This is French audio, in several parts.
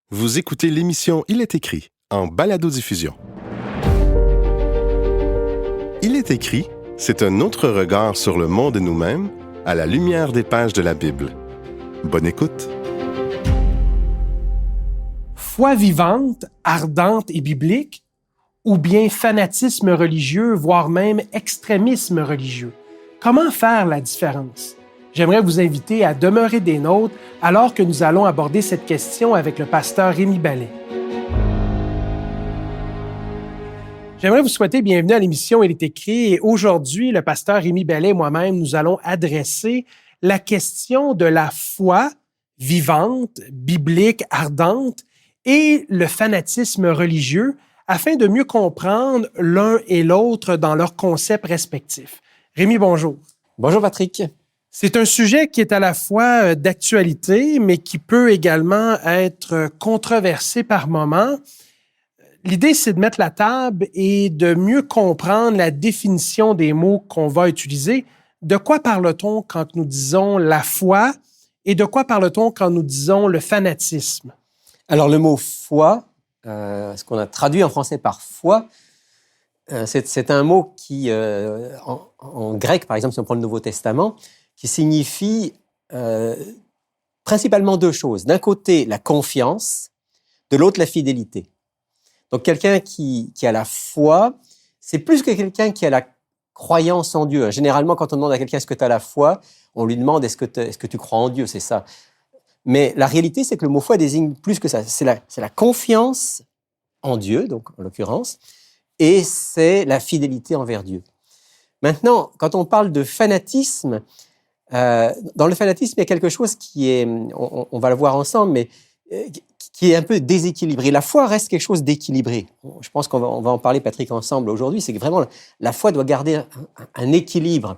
Vous écoutez l'émission Il est écrit, en balado-diffusion. Il est écrit, c'est un autre regard sur le monde et nous-mêmes, à la lumière des pages de la Bible. Bonne écoute. Foi vivante, ardente et biblique, ou bien fanatisme religieux, voire même extrémisme religieux? Comment faire la différence? J'aimerais vous inviter à demeurer des nôtres alors que nous allons aborder cette question avec le pasteur Rémi Ballet. J'aimerais vous souhaiter bienvenue à l'émission Il est écrit. Et aujourd'hui, le pasteur Rémi Ballet et moi-même, nous allons adresser la question de la foi vivante, biblique, ardente et le fanatisme religieux afin de mieux comprendre l'un et l'autre dans leurs concepts respectifs. Rémi, bonjour. Bonjour Patrick. C'est un sujet qui est à la fois d'actualité, mais qui peut également être controversé par moments. L'idée, c'est de mettre la table et de mieux comprendre la définition des mots qu'on va utiliser. De quoi parle-t-on quand nous disons la foi et de quoi parle-t-on quand nous disons le fanatisme? Alors le mot foi, ce qu'on a traduit en français par foi, c'est un mot qui, en grec par exemple, si on prend le Nouveau Testament, qui signifie principalement deux choses. D'un côté, la confiance, de l'autre, la fidélité. Donc quelqu'un qui a la foi, c'est plus que quelqu'un qui a la croyance en Dieu. Généralement, quand on demande à quelqu'un est-ce que tu as la foi, on lui demande est-ce que tu crois en Dieu, c'est ça. Mais la réalité, c'est que le mot foi désigne plus que ça. C'est la confiance en Dieu, donc en l'occurrence, et c'est la fidélité envers Dieu. Maintenant, quand on parle de fanatisme, dans le fanatisme, il y a quelque chose qui est, on va le voir ensemble, mais qui est un peu déséquilibré. La foi reste quelque chose d'équilibré. Je pense qu'on va en parler, Patrick, ensemble aujourd'hui. C'est que vraiment, la foi doit garder un équilibre.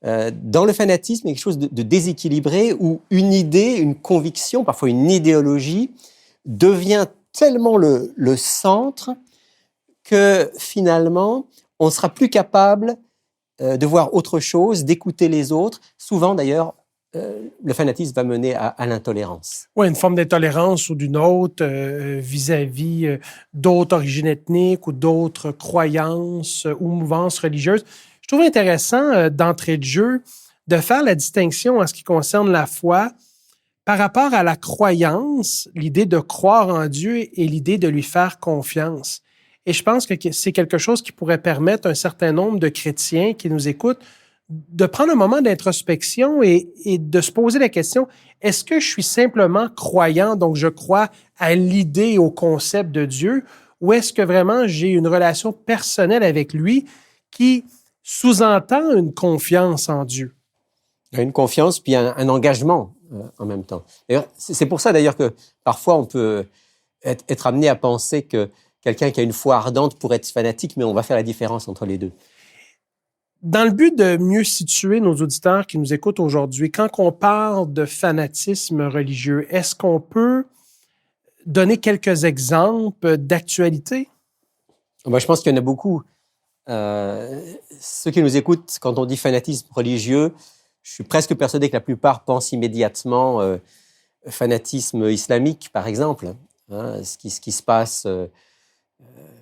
Dans le fanatisme, il y a quelque chose de déséquilibré où une idée, une conviction, parfois une idéologie, devient tellement le centre que finalement, on ne sera plus capable de voir autre chose, d'écouter les autres. Souvent, d'ailleurs, le fanatisme va mener à l'intolérance. Oui, une forme d'intolérance ou d'une autre vis-à-vis d'autres origines ethniques ou d'autres croyances ou mouvances religieuses. Je trouve intéressant d'entrée de jeu de faire la distinction en ce qui concerne la foi par rapport à la croyance, l'idée de croire en Dieu et l'idée de lui faire confiance. Et je pense que c'est quelque chose qui pourrait permettre à un certain nombre de chrétiens qui nous écoutent de prendre un moment d'introspection et de se poser la question, est-ce que je suis simplement croyant, donc je crois à l'idée et au concept de Dieu, ou est-ce que vraiment j'ai une relation personnelle avec lui qui sous-entend une confiance en Dieu? Une confiance, puis un engagement en même temps. D'ailleurs, c'est pour ça d'ailleurs que parfois on peut être amené à penser que quelqu'un qui a une foi ardente pourrait être fanatique, mais on va faire la différence entre les deux. Dans le but de mieux situer nos auditeurs qui nous écoutent aujourd'hui, quand on parle de fanatisme religieux, est-ce qu'on peut donner quelques exemples d'actualité? Je pense qu'il y en a beaucoup. Ceux qui nous écoutent, quand on dit fanatisme religieux, je suis presque persuadé que la plupart pensent immédiatement fanatisme islamique, par exemple. Ce qui se passe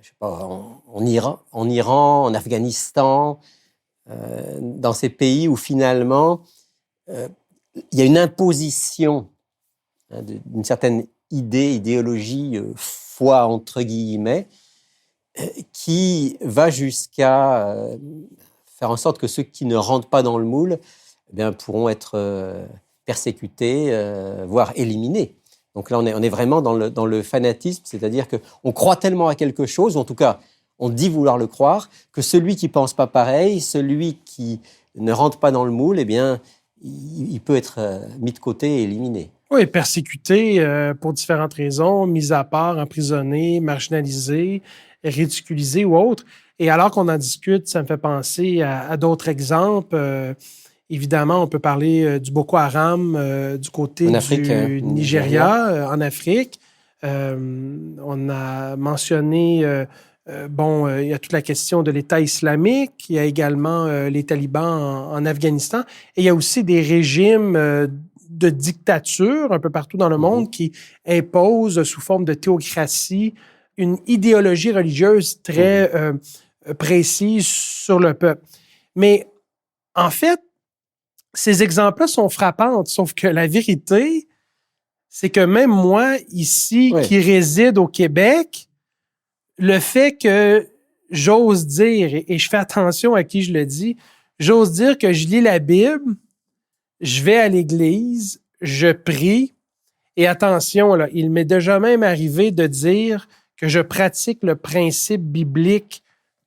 je sais pas, en Iran, en Afghanistan, dans ces pays où finalement il y a une imposition d'une certaine idéologie, foi entre guillemets, qui va jusqu'à faire en sorte que ceux qui ne rentrent pas dans le moule pourront être persécutés, voire éliminés. Donc là, on est vraiment dans le fanatisme, c'est-à-dire qu'on croit tellement à quelque chose, ou en tout cas, on dit vouloir le croire, que celui qui ne pense pas pareil, celui qui ne rentre pas dans le moule, il peut être mis de côté et éliminé. Oui, persécuté pour différentes raisons, mis à part, emprisonné, marginalisé, ridiculisé ou autre. Et alors qu'on en discute, ça me fait penser à d'autres exemples. Évidemment, on peut parler du Boko Haram du côté du Nigeria, en Afrique. On a mentionné, il y a toute la question de l'État islamique, il y a également les talibans en Afghanistan, et il y a aussi des régimes de dictatures un peu partout dans le monde qui imposent sous forme de théocratie une idéologie religieuse très précise sur le peuple. Mais en fait, ces exemples-là sont frappants, sauf que la vérité, c'est que même moi, ici, qui réside au Québec, le fait que j'ose dire, et je fais attention à qui je le dis, j'ose dire que je lis la Bible, je vais à l'église, je prie, et attention, là, il m'est déjà même arrivé de dire que je pratique le principe biblique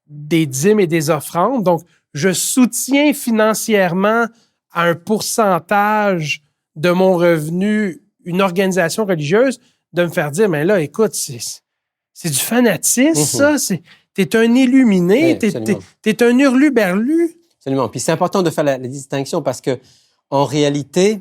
des dîmes et des offrandes. Donc, je soutiens financièrement à un pourcentage de mon revenu une organisation religieuse, de me faire dire, mais là, écoute, c'est du fanatisme, ça. T'es un illuminé, t'es un hurluberlu. Absolument. Puis c'est important de faire la distinction parce que, en réalité,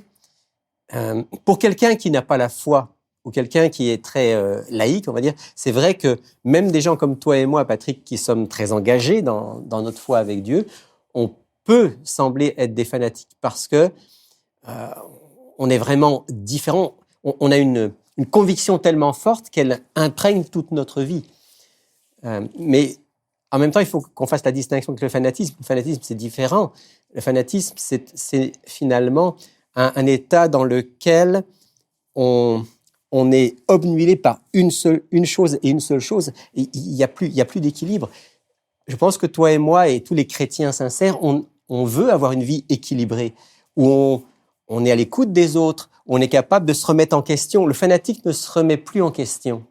pour quelqu'un qui n'a pas la foi ou quelqu'un qui est très laïque, on va dire, c'est vrai que même des gens comme toi et moi, Patrick, qui sommes très engagés dans notre foi avec Dieu, on peut sembler être des fanatiques parce que on est vraiment différents. On a une conviction tellement forte qu'elle imprègne toute notre vie. Mais en même temps, il faut qu'on fasse la distinction avec le fanatisme. Le fanatisme, c'est différent. Le fanatisme, c'est finalement un état dans lequel on est obnubilé par une chose et une seule chose. Et il y a plus d'équilibre. Je pense que toi et moi et tous les chrétiens sincères, on veut avoir une vie équilibrée, où on est à l'écoute des autres, où on est capable de se remettre en question. Le fanatique ne se remet plus en question.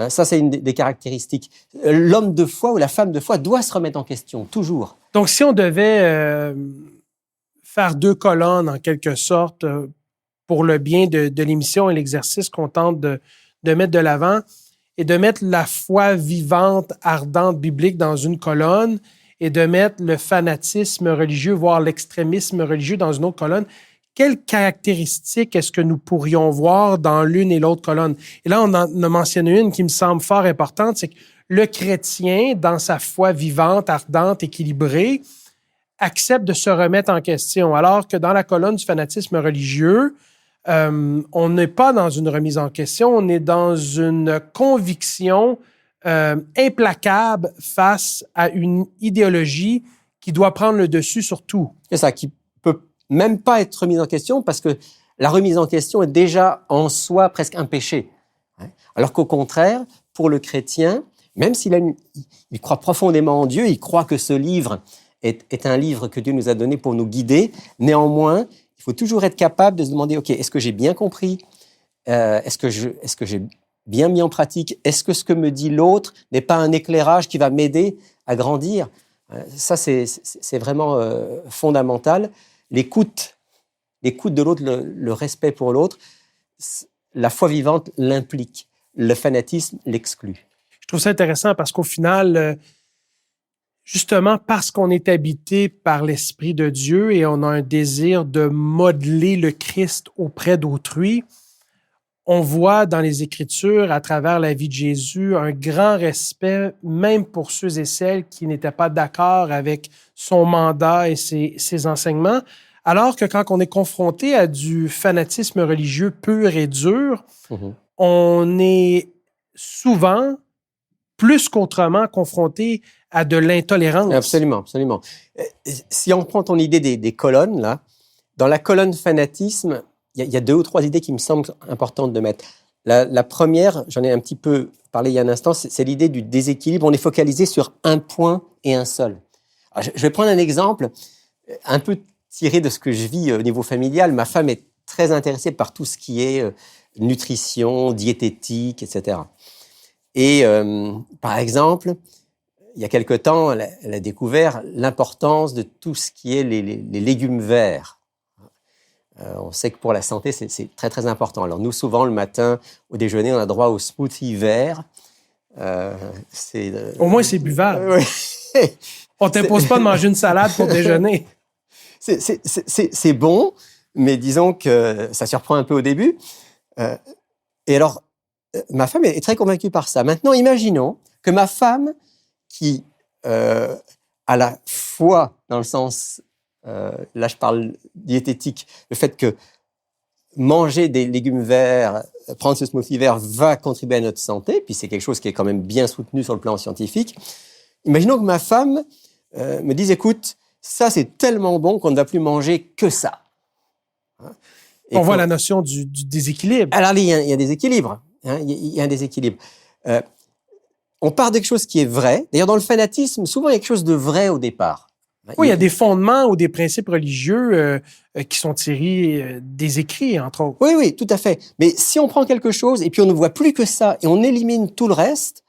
Ça, c'est une des caractéristiques. L'homme de foi ou la femme de foi doit se remettre en question, toujours. Donc, si on devait faire 2 colonnes, en quelque sorte, pour le bien de l'émission et l'exercice qu'on tente de mettre de l'avant, et de mettre la foi vivante, ardente, biblique dans une colonne, et de mettre le fanatisme religieux, voire l'extrémisme religieux dans une autre colonne, quelles caractéristiques est-ce que nous pourrions voir dans l'une et l'autre colonne? Et là, on en a mentionné une qui me semble fort importante, c'est que le chrétien, dans sa foi vivante, ardente, équilibrée, accepte de se remettre en question, alors que dans la colonne du fanatisme religieux, on n'est pas dans une remise en question, on est dans une conviction implacable face à une idéologie qui doit prendre le dessus sur tout. C'est ça, qui peut même pas être remise en question parce que la remise en question est déjà en soi presque un péché. Alors qu'au contraire, pour le chrétien, même s'il il croit profondément en Dieu, il croit que ce livre est un livre que Dieu nous a donné pour nous guider, néanmoins, il faut toujours être capable de se demander, OK, est-ce que j'ai bien compris? Est-ce que j'ai bien mis en pratique? Est-ce que ce que me dit l'autre n'est pas un éclairage qui va m'aider à grandir? Ça, c'est vraiment fondamental. L'écoute de l'autre, le respect pour l'autre, la foi vivante l'implique. Le fanatisme l'exclut. Je trouve ça intéressant parce qu'au final, justement parce qu'on est habité par l'Esprit de Dieu et on a un désir de modeler le Christ auprès d'autrui, on voit dans les Écritures, à travers la vie de Jésus, un grand respect, même pour ceux et celles qui n'étaient pas d'accord avec son mandat et ses enseignements, alors que quand on est confronté à du fanatisme religieux pur et dur, on est souvent, plus qu'autrement, confronté à de l'intolérance. Absolument, absolument. Si on prend ton idée des colonnes, là, dans la colonne fanatisme, il y a 2 ou 3 idées qui me semblent importantes de mettre. La première, j'en ai un petit peu parlé il y a un instant, c'est l'idée du déséquilibre. On est focalisé sur un point et un seul. Alors, je vais prendre un exemple un peu tiré de ce que je vis au niveau familial. Ma femme est très intéressée par tout ce qui est nutrition, diététique, etc. Et par exemple, il y a quelque temps, elle a découvert l'importance de tout ce qui est les légumes verts. On sait que pour la santé, c'est très, très important. Alors nous, souvent, le matin, au déjeuner, on a droit au smoothie vert. Au moins, c'est buvable. On ne t'impose pas de manger une salade pour déjeuner. C'est bon, mais disons que ça surprend un peu au début. Et alors, ma femme est très convaincue par ça. Maintenant, imaginons que ma femme, qui a la foi dans le sens, là je parle diététique, le fait que manger des légumes verts, prendre ce smoothie vert va contribuer à notre santé, puis c'est quelque chose qui est quand même bien soutenu sur le plan scientifique. Imaginons que ma femme me dise, écoute, ça c'est tellement bon qu'on ne va plus manger que ça. On voit la notion du déséquilibre. Alors il y a un déséquilibre. Il y a un déséquilibre. On part de quelque chose qui est vrai. D'ailleurs, dans le fanatisme, souvent il y a quelque chose de vrai au départ. Oui, il y a des fondements ou des principes religieux qui sont tirés des écrits, entre autres. Oui, tout à fait. Mais si on prend quelque chose et puis on ne voit plus que ça et on élimine tout le reste,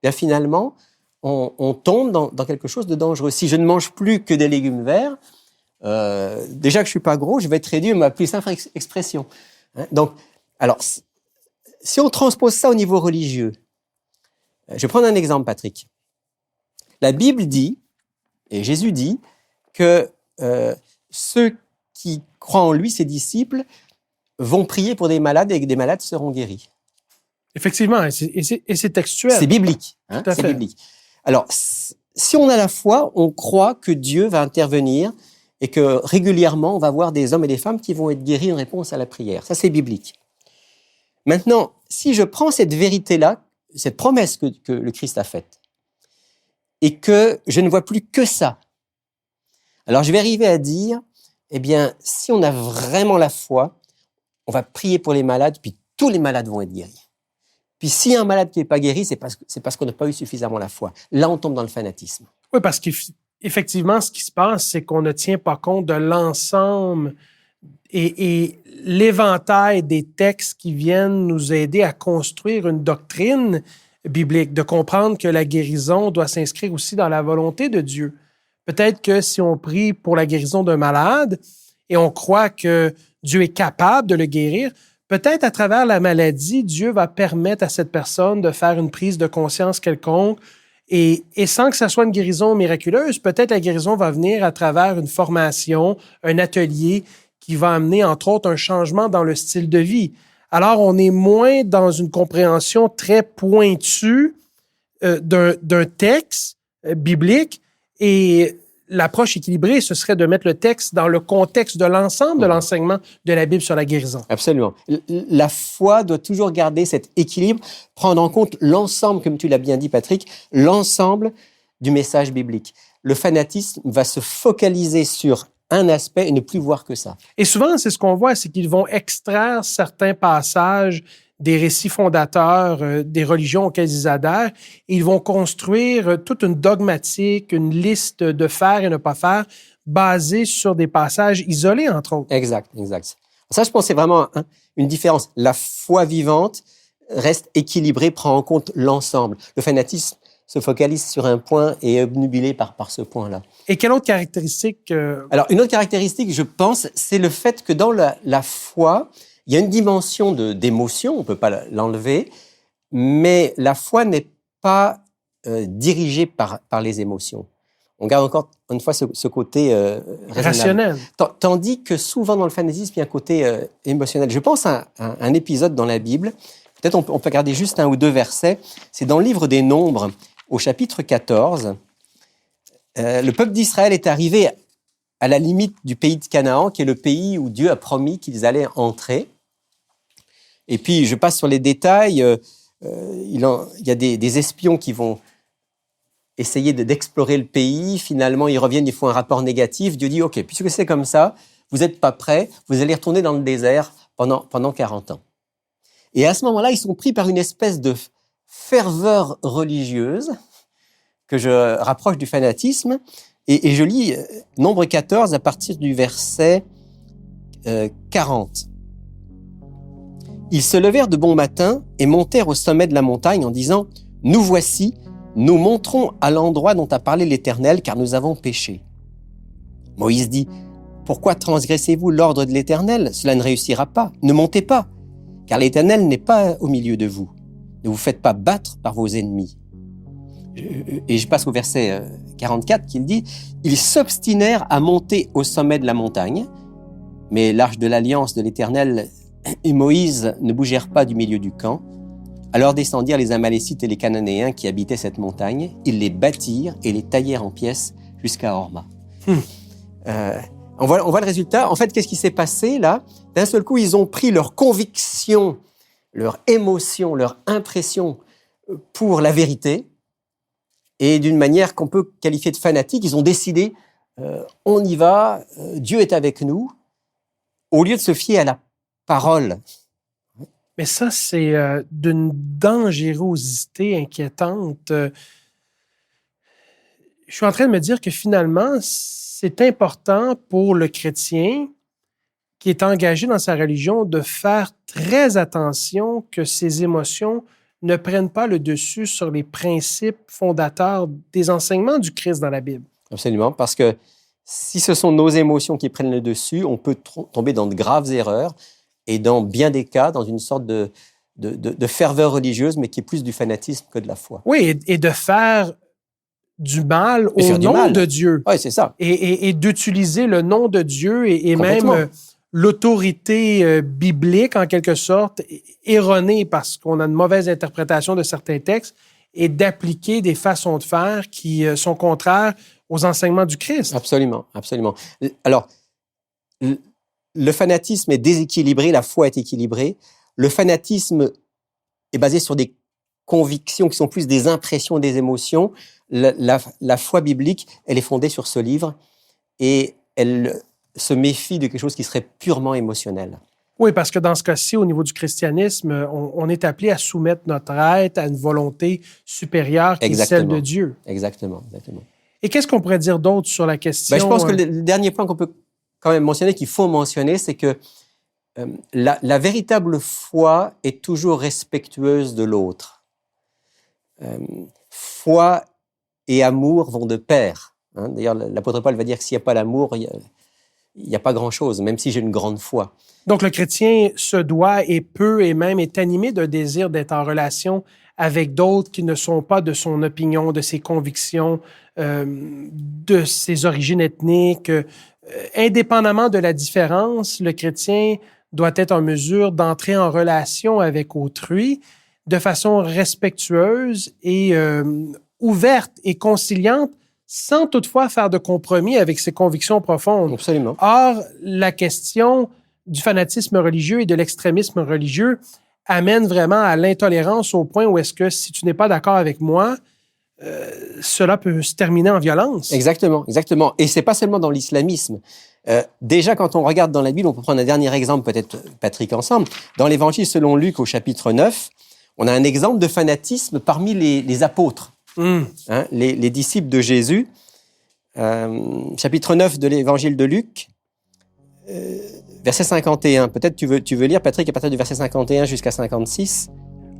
bien finalement, on tombe dans quelque chose de dangereux. Si je ne mange plus que des légumes verts, déjà que je suis pas gros, je vais être réduit à ma plus simple expression. Donc, alors, si on transpose ça au niveau religieux, je vais prendre un exemple, Patrick. La Bible dit, et Jésus dit, que ceux qui croient en lui, ses disciples, vont prier pour des malades et que des malades seront guéris. Effectivement, et c'est textuel. C'est biblique. Tout à c'est fait. biblique. Alors, si on a la foi, on croit que Dieu va intervenir et que régulièrement, on va voir des hommes et des femmes qui vont être guéris en réponse à la prière. Ça, c'est biblique. Maintenant, si je prends cette vérité-là, cette promesse que le Christ a faite, et que je ne vois plus que ça, alors je vais arriver à dire, eh bien, si on a vraiment la foi, on va prier pour les malades, puis tous les malades vont être guéris. Puis s'il y a un malade qui n'est pas guéri, c'est parce qu'on n'a pas eu suffisamment la foi. Là, on tombe dans le fanatisme. Oui, parce qu'effectivement, ce qui se passe, c'est qu'on ne tient pas compte de l'ensemble et l'éventail des textes qui viennent nous aider à construire une doctrine biblique, de comprendre que la guérison doit s'inscrire aussi dans la volonté de Dieu. Peut-être que si on prie pour la guérison d'un malade et on croit que Dieu est capable de le guérir, peut-être à travers la maladie, Dieu va permettre à cette personne de faire une prise de conscience quelconque et sans que ça soit une guérison miraculeuse, peut-être la guérison va venir à travers une formation, un atelier qui va amener, entre autres, un changement dans le style de vie. Alors, on est moins dans une compréhension très pointue d'un texte biblique et l'approche équilibrée, ce serait de mettre le texte dans le contexte de l'ensemble de l'enseignement de la Bible sur la guérison. Absolument. La foi doit toujours garder cet équilibre, prendre en compte l'ensemble, comme tu l'as bien dit, Patrick, l'ensemble du message biblique. Le fanatisme va se focaliser sur un aspect et ne plus voir que ça. Et souvent, c'est ce qu'on voit, c'est qu'ils vont extraire certains passages des récits fondateurs des religions auxquelles ils adhèrent et ils vont construire toute une dogmatique, une liste de faire et ne pas faire basée sur des passages isolés, entre autres. Exact. Ça, je pense que c'est vraiment une différence. La foi vivante reste équilibrée, prend en compte l'ensemble. Le fanatisme se focalise sur un point et est obnubilé par ce point-là. Et quelle autre caractéristique Alors, une autre caractéristique, je pense, c'est le fait que dans la foi, il y a une dimension d'émotion, on ne peut pas l'enlever, mais la foi n'est pas dirigée par les émotions. On garde encore une fois ce côté rationnel. Tandis que souvent dans le fanatisme, il y a un côté émotionnel. Je pense à un épisode dans la Bible, peut-être on peut regarder juste un ou deux versets, c'est dans le livre des Nombres, au chapitre 14. Le peuple d'Israël est arrivé à la limite du pays de Canaan, qui est le pays où Dieu a promis qu'ils allaient entrer. Et puis, je passe sur les détails. Il y a des espions qui vont essayer d'explorer le pays. Finalement, ils reviennent, ils font un rapport négatif. Dieu dit, OK, puisque c'est comme ça, vous n'êtes pas prêts, vous allez retourner dans le désert pendant 40 ans. Et à ce moment-là, ils sont pris par une espèce de ferveur religieuse que je rapproche du fanatisme. Et je lis Nombre 14 à partir du verset 40. Ils se levèrent de bon matin et montèrent au sommet de la montagne en disant « Nous voici, nous monterons à l'endroit dont a parlé l'Éternel, car nous avons péché. » Moïse dit « Pourquoi transgressez-vous l'ordre de l'Éternel? Cela ne réussira pas. Ne montez pas, car l'Éternel n'est pas au milieu de vous. Ne vous faites pas battre par vos ennemis. » Et je passe au verset 44 qui dit « Ils s'obstinèrent à monter au sommet de la montagne, mais l'arche de l'alliance de l'Éternel et Moïse ne bougèrent pas du milieu du camp. Alors descendirent les Amalécites et les Cananéens qui habitaient cette montagne. Ils les battirent et les taillèrent en pièces jusqu'à Horma. » On voit le résultat. En fait, qu'est-ce qui s'est passé là? D'un seul coup, ils ont pris leur conviction, leur émotion, leur impression pour la vérité, et d'une manière qu'on peut qualifier de fanatique, ils ont décidé, on y va, Dieu est avec nous, au lieu de se fier à la parole. Mais ça, c'est d'une dangerosité inquiétante. Je suis en train de me dire que finalement, c'est important pour le chrétien qui est engagé dans sa religion de faire très attention que ses émotions ne prennent pas le dessus sur les principes fondateurs des enseignements du Christ dans la Bible. Absolument, parce que si ce sont nos émotions qui prennent le dessus, on peut tomber dans de graves erreurs et dans bien des cas, dans une sorte de ferveur religieuse, mais qui est plus du fanatisme que de la foi. Oui, et de faire du mal au nom de Dieu. Oui, c'est ça. Et d'utiliser le nom de Dieu et même l'autorité biblique, en quelque sorte, erronée parce qu'on a une mauvaise interprétation de certains textes, et d'appliquer des façons de faire qui sont contraires aux enseignements du Christ. Absolument, absolument. Alors, le fanatisme est déséquilibré, la foi est équilibrée. Le fanatisme est basé sur des convictions qui sont plus des impressions, des émotions. La foi biblique, elle est fondée sur ce livre et elle se méfie de quelque chose qui serait purement émotionnel. Oui, parce que dans ce cas-ci, au niveau du christianisme, on est appelé à soumettre notre être à une volonté supérieure qui est celle de Dieu. Exactement, exactement. Et qu'est-ce qu'on pourrait dire d'autre sur la question? Je pense que le dernier point qu'on peut quand même mentionner, qu'il faut mentionner, c'est que la véritable foi est toujours respectueuse de l'autre. Foi et amour vont de pair. Hein. D'ailleurs, l'apôtre Paul va dire que s'il n'y a pas l'amour, il n'y a pas grand-chose, même si j'ai une grande foi. Donc, le chrétien se doit et peut et même est animé d'un désir d'être en relation avec d'autres qui ne sont pas de son opinion, de ses convictions, de ses origines ethniques. Indépendamment de la différence, le chrétien doit être en mesure d'entrer en relation avec autrui de façon respectueuse et ouverte et conciliante, sans toutefois faire de compromis avec ses convictions profondes. Absolument. Or, la question du fanatisme religieux et de l'extrémisme religieux amène vraiment à l'intolérance au point où est-ce que si tu n'es pas d'accord avec moi, cela peut se terminer en violence. Exactement, exactement. Et c'est pas seulement dans l'islamisme. Déjà, quand on regarde dans la Bible, on peut prendre un dernier exemple, peut-être, Patrick, ensemble. Dans l'Évangile selon Luc, au chapitre 9, on a un exemple de fanatisme parmi les apôtres, hein, les disciples de Jésus. Chapitre 9 de l'Évangile de Luc, verset 51. Peut-être tu veux lire, Patrick, à partir du verset 51 jusqu'à 56.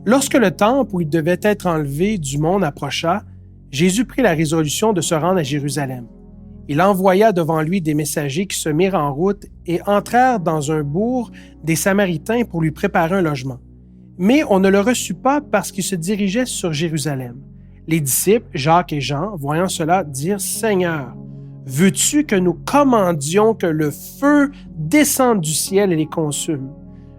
Lorsque le temple où il devait être enlevé du monde approcha, Jésus prit la résolution de se rendre à Jérusalem. Il envoya devant lui des messagers qui se mirent en route et entrèrent dans un bourg des Samaritains pour lui préparer un logement. Mais on ne le reçut pas parce qu'il se dirigeait sur Jérusalem. Les disciples, Jacques et Jean, voyant cela, dirent « Seigneur, veux-tu que nous commandions que le feu descende du ciel et les consume? »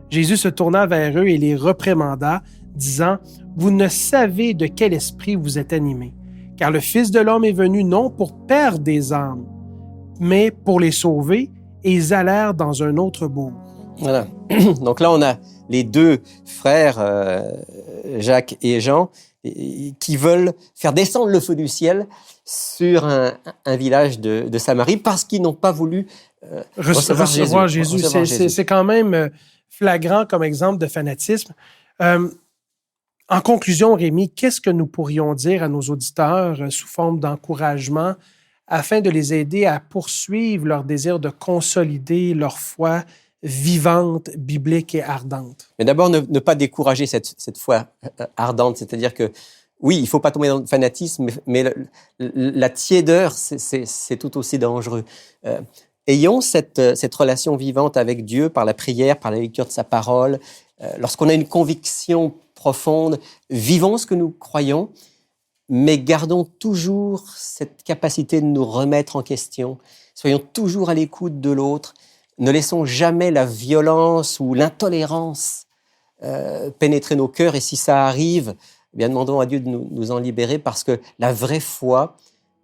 Jésus se tourna vers eux et les reprimanda, disant « Vous ne savez de quel esprit vous êtes animés, car le Fils de l'homme est venu non pour perdre des âmes, mais pour les sauver, et ils allèrent dans un autre bourg. » Voilà. Donc là, on a les deux frères, Jacques et Jean, qui veulent faire descendre le feu du ciel sur un village de Samarie parce qu'ils n'ont pas voulu recevoir Jésus. C'est quand même flagrant comme exemple de fanatisme. En conclusion, Rémi, qu'est-ce que nous pourrions dire à nos auditeurs sous forme d'encouragement afin de les aider à poursuivre leur désir de consolider leur foi vivante, biblique et ardente? Mais d'abord, ne pas décourager cette foi ardente, c'est-à-dire que oui, il ne faut pas tomber dans le fanatisme, mais la tiédeur, c'est tout aussi dangereux. Ayons cette relation vivante avec Dieu par la prière, par la lecture de sa parole. Lorsqu'on a une conviction profonde, vivons ce que nous croyons, mais gardons toujours cette capacité de nous remettre en question. Soyons toujours à l'écoute de l'autre. Ne laissons jamais la violence ou l'intolérance pénétrer nos cœurs. Et si ça arrive, eh bien, demandons à Dieu de nous en libérer parce que la vraie foi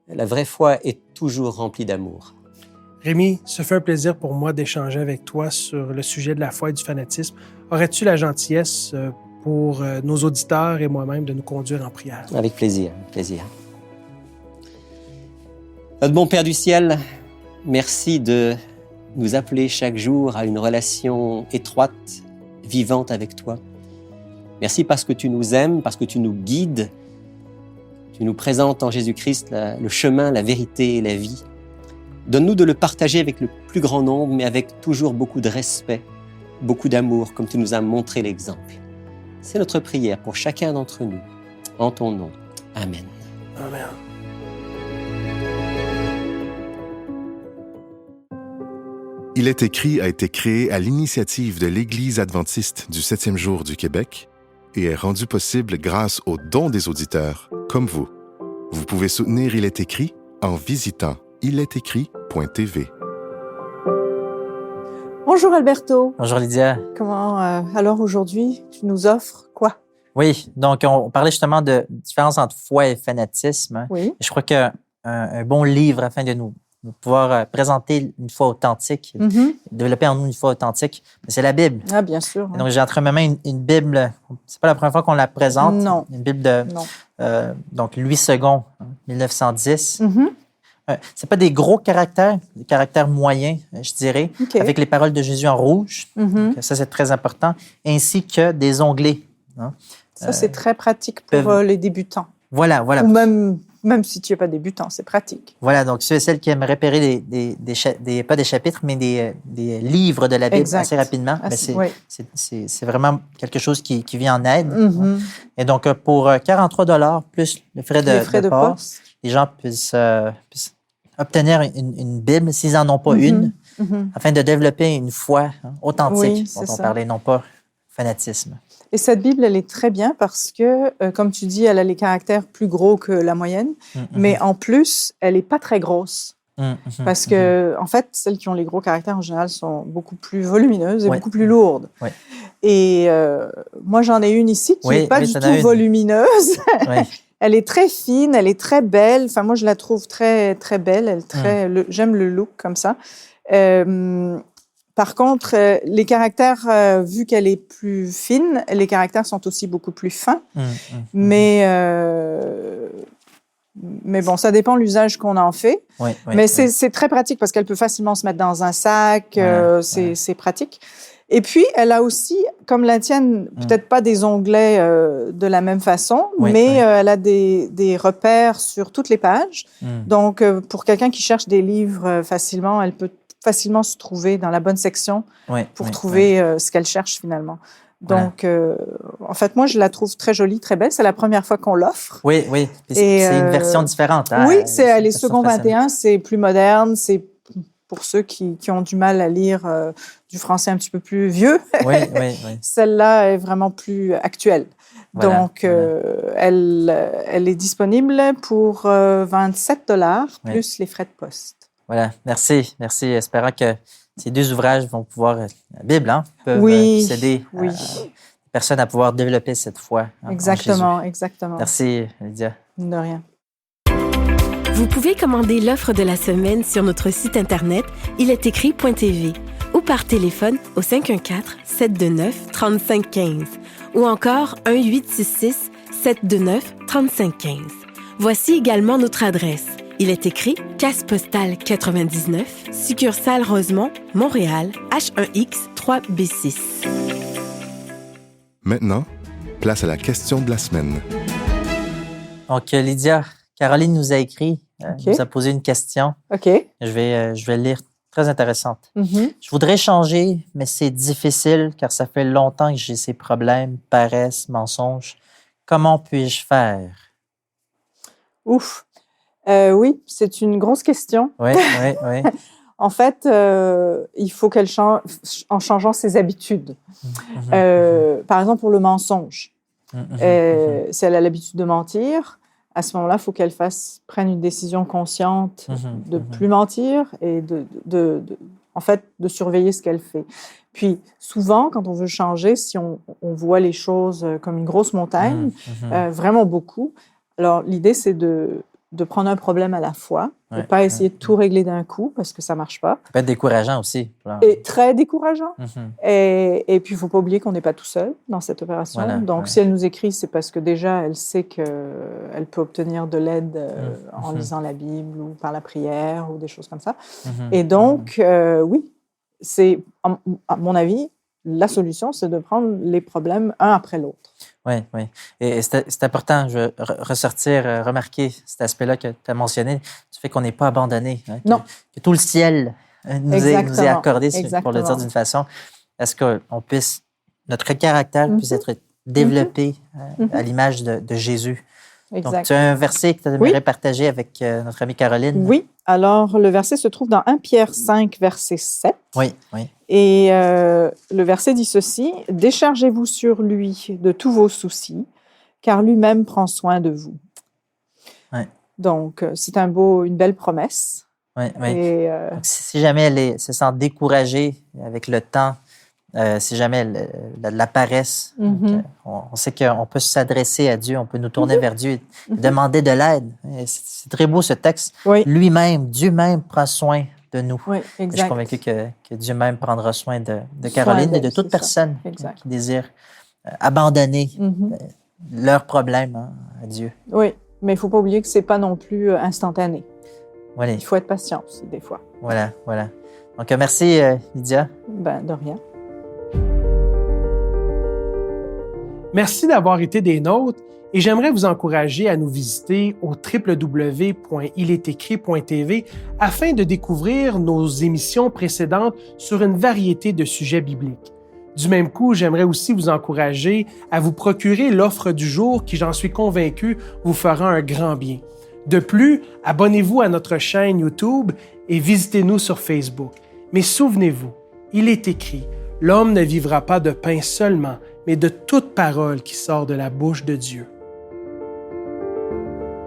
est toujours remplie d'amour. Rémi, ce fait un plaisir pour moi d'échanger avec toi sur le sujet de la foi et du fanatisme. Aurais-tu la gentillesse pour nos auditeurs et moi-même de nous conduire en prière? Avec plaisir, avec plaisir. Notre bon Père du ciel, merci de nous appeler chaque jour à une relation étroite, vivante avec toi. Merci parce que tu nous aimes, parce que tu nous guides. Tu nous présentes en Jésus-Christ le chemin, la vérité et la vie. Donne-nous de le partager avec le plus grand nombre, mais avec toujours beaucoup de respect, beaucoup d'amour, comme tu nous as montré l'exemple. C'est notre prière pour chacun d'entre nous. En ton nom. Amen. Amen. Il est écrit a été créé à l'initiative de l'Église adventiste du 7e jour du Québec et est rendu possible grâce aux dons des auditeurs, comme vous. Vous pouvez soutenir Il est écrit en visitant ilestécrit.tv. Bonjour Alberto. Bonjour Lydia. Comment alors aujourd'hui tu nous offres quoi? Oui, donc on parlait justement de différence entre foi et fanatisme. Oui. Je crois qu'un bon livre afin de nous pouvoir présenter une foi authentique, développer en nous une foi authentique, c'est la Bible. Ah bien sûr. Et donc j'ai entre mes mains une Bible. C'est pas la première fois qu'on la présente. Non. Une Bible de donc Louis II, 1910. C'est pas des gros caractères, des caractères moyens, je dirais, avec les paroles de Jésus en rouge. Donc, ça, c'est très important, ainsi que des onglets. Ça, c'est très pratique pour les débutants. Voilà. Ou même si tu n'es pas débutant, c'est pratique. Voilà, donc ceux et celles qui aiment repérer pas des chapitres, mais des livres de la Bible assez rapidement, c'est vraiment quelque chose qui vient en aide. Et donc, pour 43 $ plus le frais de poste, les gens puissent obtenir une Bible s'ils n'en ont pas une, afin de développer une foi authentique dont on parlait, non pas fanatisme. Et cette Bible, elle est très bien parce que, comme tu dis, elle a les caractères plus gros que la moyenne, mais en plus, elle n'est pas très grosse. Parce que, en fait, celles qui ont les gros caractères, en général, sont beaucoup plus volumineuses et beaucoup plus lourdes. Et moi, j'en ai une ici qui n'est pas du tout volumineuse. Elle est très fine, elle est très belle. Enfin, moi, je la trouve très, très belle. J'aime le look comme ça. Par contre, les caractères, vu qu'elle est plus fine, les caractères sont aussi beaucoup plus fins. Mais bon, ça dépend de l'usage qu'on en fait. Mais c'est très pratique parce qu'elle peut facilement se mettre dans un sac. C'est pratique. Et puis, elle a aussi, comme la tienne, peut-être pas des onglets de la même façon, mais elle a des repères sur toutes les pages. Donc, pour quelqu'un qui cherche des livres facilement, elle peut facilement se trouver dans la bonne section pour trouver ce qu'elle cherche finalement. Donc, en fait, moi, je la trouve très jolie, très belle. C'est la première fois qu'on l'offre. Oui. C'est une version différente. Oui, elle est second 21, c'est plus moderne, c'est pour ceux qui ont du mal à lire du français un petit peu plus vieux. Oui. Celle-là est vraiment plus actuelle. Donc, elle est disponible pour 27 $ plus les frais de poste. Voilà, merci. Espérant que ces deux ouvrages vont pouvoir, la Bible, peuvent aider les personnes à pouvoir développer cette foi en Exactement. Merci, Lydia. De rien. Vous pouvez commander l'offre de la semaine sur notre site Internet ilestécrit.tv ou par téléphone au 514-729-3515 ou encore 1-866-729-3515. Voici également notre adresse. Il est écrit Caisse postale 99, succursale Rosemont, Montréal, H1X 3B6. Maintenant, place à la question de la semaine. Donc, Lydia, Caroline nous a écrit, nous a posé une question. Je vais le lire. Très intéressante. Je voudrais changer, mais c'est difficile car ça fait longtemps que j'ai ces problèmes, paresse, mensonges. Comment puis-je faire? Ouf. Oui, c'est une grosse question. Oui. En fait, il faut qu'elle change en changeant ses habitudes. Par exemple, pour le mensonge. Si elle a l'habitude de mentir, à ce moment-là, il faut qu'elle prenne une décision consciente de ne plus mentir et en fait, de surveiller ce qu'elle fait. Puis, souvent, quand on veut changer, si on voit les choses comme une grosse montagne, vraiment beaucoup, alors l'idée, c'est de prendre un problème à la fois ne pas essayer de tout régler d'un coup parce que ça ne marche pas. Ça peut être décourageant aussi. Et très décourageant. Et puis, il ne faut pas oublier qu'on n'est pas tout seul dans cette opération. Voilà, donc, si elle nous écrit, c'est parce que déjà, elle sait qu'elle peut obtenir de l'aide en lisant la Bible ou par la prière ou des choses comme ça. Et donc, oui, c'est, à mon avis, la solution, c'est de prendre les problèmes un après l'autre. Oui, oui. Et c'est important, je veux remarquer cet aspect-là que tu as mentionné, du fait qu'on n'est pas abandonné. Hein, que tout le ciel nous est accordé, pour le dire d'une façon, à ce qu'on puisse, notre caractère puisse être développé à l'image de Jésus. Exact. Donc, tu as un verset que tu aimerais partager avec notre amie Caroline. Oui. Alors, le verset se trouve dans 1 Pierre 5, verset 7. Oui, oui. Et le verset dit ceci, « Déchargez-vous sur lui de tous vos soucis, car lui-même prend soin de vous. » Donc, c'est une belle promesse. Oui, oui. Et, donc, si jamais elle se sent découragée avec le temps, si jamais la paresse, on sait qu'on peut s'adresser à Dieu, on peut nous tourner vers Dieu et demander de l'aide. C'est très beau ce texte. Oui. Lui-même, Dieu même prend soin de nous. Oui, exact. Je suis convaincu que Dieu même prendra soin de Caroline et de toute personne qui désire abandonner leurs problèmes à Dieu. Oui, mais il ne faut pas oublier que ce n'est pas non plus instantané. Voilà. Il faut être patient aussi, des fois. Voilà, voilà. Donc, merci, Lydia. De rien. Merci d'avoir été des nôtres et j'aimerais vous encourager à nous visiter au www.iletécrit.tv afin de découvrir nos émissions précédentes sur une variété de sujets bibliques. Du même coup, j'aimerais aussi vous encourager à vous procurer l'offre du jour qui, j'en suis convaincu, vous fera un grand bien. De plus, abonnez-vous à notre chaîne YouTube et visitez-nous sur Facebook. Mais souvenez-vous, il est écrit, « L'homme ne vivra pas de pain seulement, mais de toute parole qui sort de la bouche de Dieu. »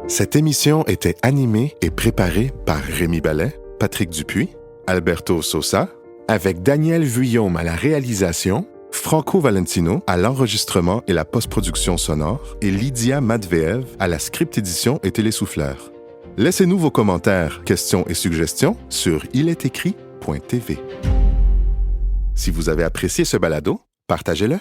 Cette émission était animée et préparée par Rémi Ballet, Patrick Dupuis, Alberto Sosa, avec Daniel Vuillaume à la réalisation, Franco Valentino à l'enregistrement et la post-production sonore et Lydia Matveev à la script édition et télésouffleur. Laissez-nous vos commentaires, questions et suggestions sur iletécrit.tv. Si vous avez apprécié ce balado, partagez-le.